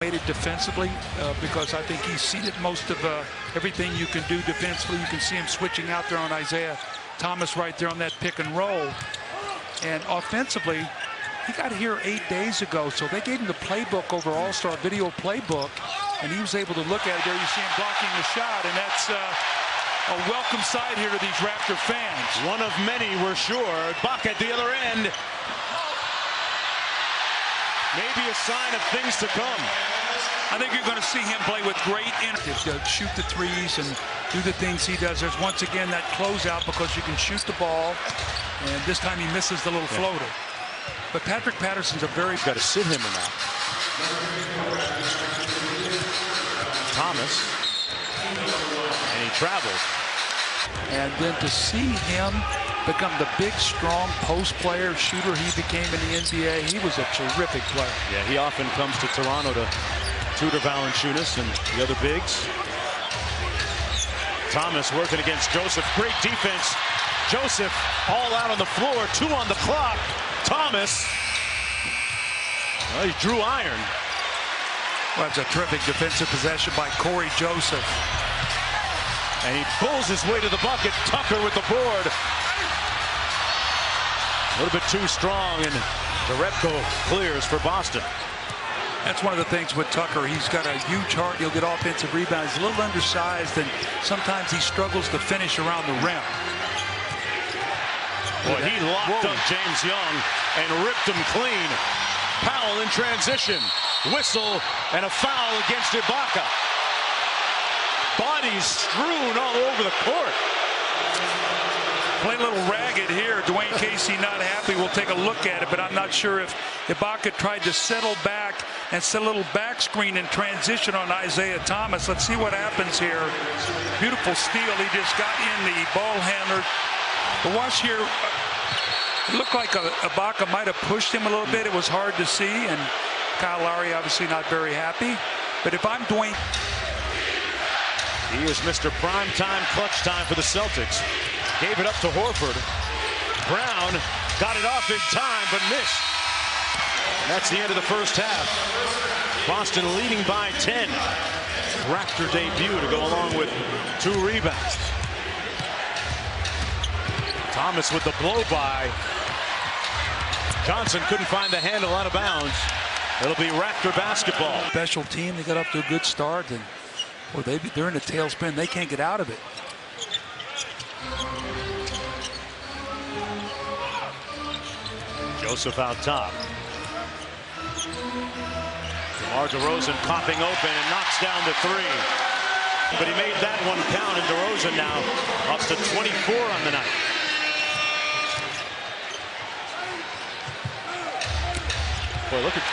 Made it defensively because I think he's seen it most of everything you can do defensively. You can see him switching out there on Isaiah Thomas right there on that pick and roll. And offensively, he got here 8 days ago, so they gave him the playbook over All-Star Video Playbook, and he was able to look at it there. You see him blocking the shot, and that's a welcome sight here to these Raptor fans. One of many, we're sure. Ibaka at the other end. Maybe a sign of things to come. I think you're going to see him play with great energy to shoot the threes and do the things he does. There's once again that closeout because you can shoot the ball, and this time he misses the little floater. But Patrick Patterson's a very... Got to sit him or not. Thomas. And he travels. And then to see him become the big, strong post player, shooter he became in the NBA, he was a terrific player. Yeah, he often comes to Toronto to tutor Valanciunas and the other bigs. Thomas working against Joseph. Great defense. Joseph all out on the floor. 2 on the clock. Thomas. Well, he drew iron. Well, it's a terrific defensive possession by Corey Joseph. And he pulls his way to the bucket. Tucker with the board. A little bit too strong, and Jerebko clears for Boston. That's one of the things with Tucker. He's got a huge heart. He'll get offensive rebounds. He's a little undersized, and sometimes he struggles to finish around the rim. Boy, he locked up James Young and ripped him clean. Powell in transition. Whistle and a foul against Ibaka. Bodies strewn all over the court. Play a little ragged here. Dwayne Casey not happy. We'll take a look at it, but I'm not sure if Ibaka tried to settle back and set a little back screen in transition on Isaiah Thomas. Let's see what happens here. Beautiful steal. He just got in the ball handler. But watch here. It looked like Ibaka might have pushed him a little bit. It was hard to see, and Kyle Lowry obviously not very happy. But if I'm Dwayne... He is Mr. Prime Time, clutch time for the Celtics. Gave it up to Horford. Brown got it off in time, but missed. And that's the end of the first half. Boston leading by 10. Raptor debut to go along with 2 rebounds. Thomas with the blow-by. Johnson couldn't find the handle out of bounds. It'll be Raptor basketball. Special team, they got up to a good start, and well, they're in a tailspin. They can't get out of it. Joseph out top. DeMar DeRozan popping open and knocks down the 3. But he made that one count, and DeRozan now up to 24 on the night. Boy, look at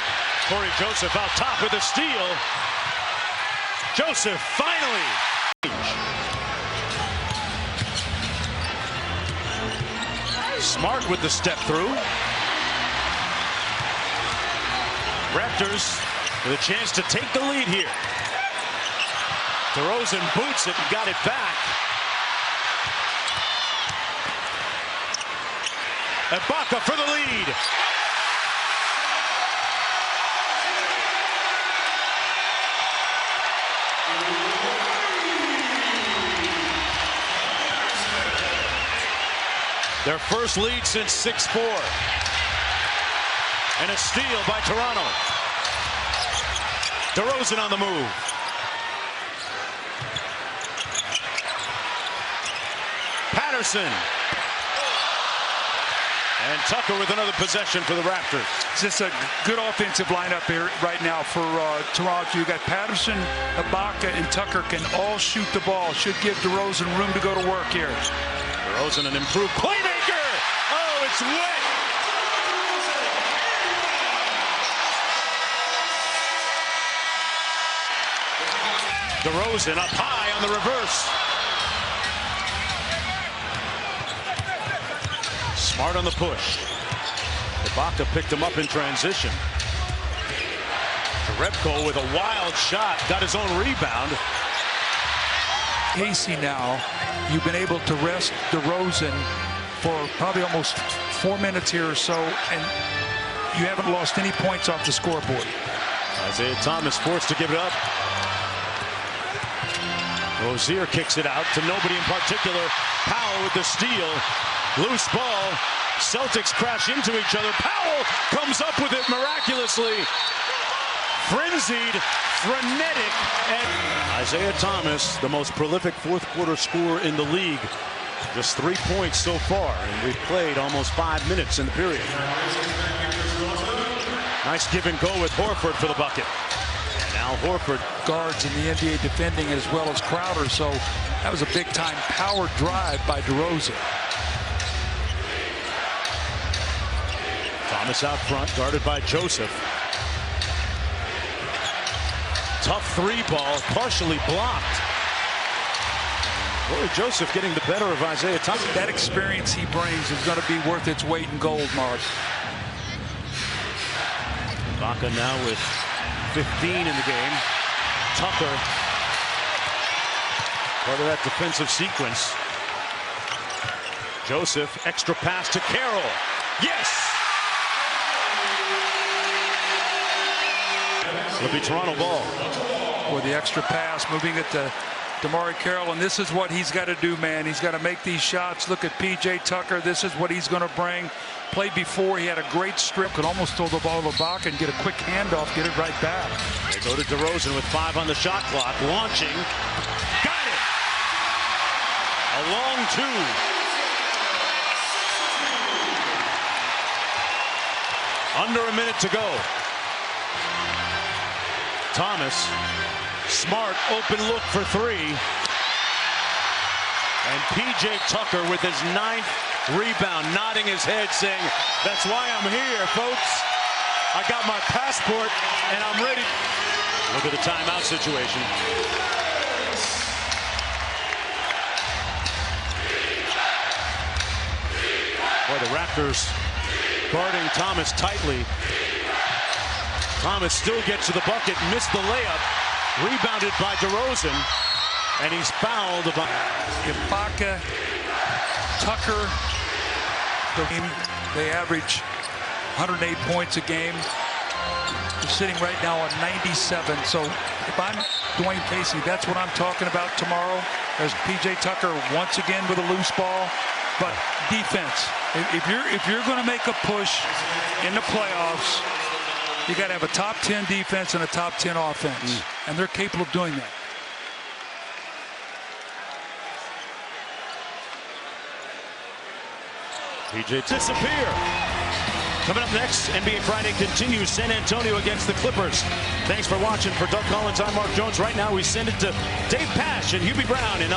Corey Joseph out top with a steal. Joseph finally. Smart with the step through. Raptors with a chance to take the lead here. DeRozan boots it and got it back. Ibaka for the lead. Their first lead since 6-4. And a steal by Toronto. DeRozan on the move. Patterson. And Tucker with another possession for the Raptors. It's just a good offensive lineup here right now for Toronto. You got Patterson, Ibaka, and Tucker can all shoot the ball. Should give DeRozan room to go to work here. DeRozan an improved playmaker. Oh, it's wet. DeRozan up high on the reverse. Smart on the push. Ibaka picked him up in transition. Jerebko with a wild shot, got his own rebound. Casey now, you've been able to rest DeRozan for probably almost 4 minutes here or so, and you haven't lost any points off the scoreboard. Isaiah Thomas forced to give it up. Rozier kicks it out to nobody in particular. Powell with the steal. Loose ball. Celtics crash into each other. Powell comes up with it miraculously. Frenzied, frenetic, and Isaiah Thomas, the most prolific fourth-quarter scorer in the league. Just 3 points so far, and we've played almost 5 minutes in the period. Nice give and go with Horford for the bucket. And now Horford. Guards in the NBA defending as well as Crowder, so that was a big-time power drive by DeRozan. Thomas out front, guarded by Joseph. Tough three ball, partially blocked. Boy, Joseph getting the better of Isaiah Thomas. That experience he brings is going to be worth its weight in gold, Mark. Ibaka now with 15 in the game. Tucker, part of that defensive sequence. Joseph, extra pass to Carroll. Yes! It'll be Toronto ball. With the extra pass, moving it to DeMar Carroll, and this is what he's got to do, man. He's got to make these shots. Look at P.J. Tucker. This is what he's going to bring. Played before. He had a great strip. Could almost throw the ball to Ibaka and get a quick handoff, get it right back. They go to DeRozan with 5 on the shot clock. Launching. Got it! A long 2. Under a minute to go. Thomas, smart, open look for 3. And P.J. Tucker with his 9th rebound, nodding his head, saying, that's why I'm here, folks. I got my passport, and I'm ready. Look at the timeout situation. Boy, the Raptors guarding Thomas tightly. Thomas still gets to the bucket, missed the layup, rebounded by DeRozan, and he's fouled by Ibaka, Tucker, they average 108 points a game. They're sitting right now on 97. So if I'm Dwayne Casey, that's what I'm talking about tomorrow. There's P.J. Tucker once again with a loose ball, but defense. If you're going to make a push in the playoffs, you got to have a top 10 defense and a top 10 offense, and they're capable of doing that. PJ disappear. Coming up next, NBA Friday continues. San Antonio against the Clippers. Thanks for watching. For Doug Collins, I'm Mark Jones. Right now, we send it to Dave Pasch and Hubie Brown in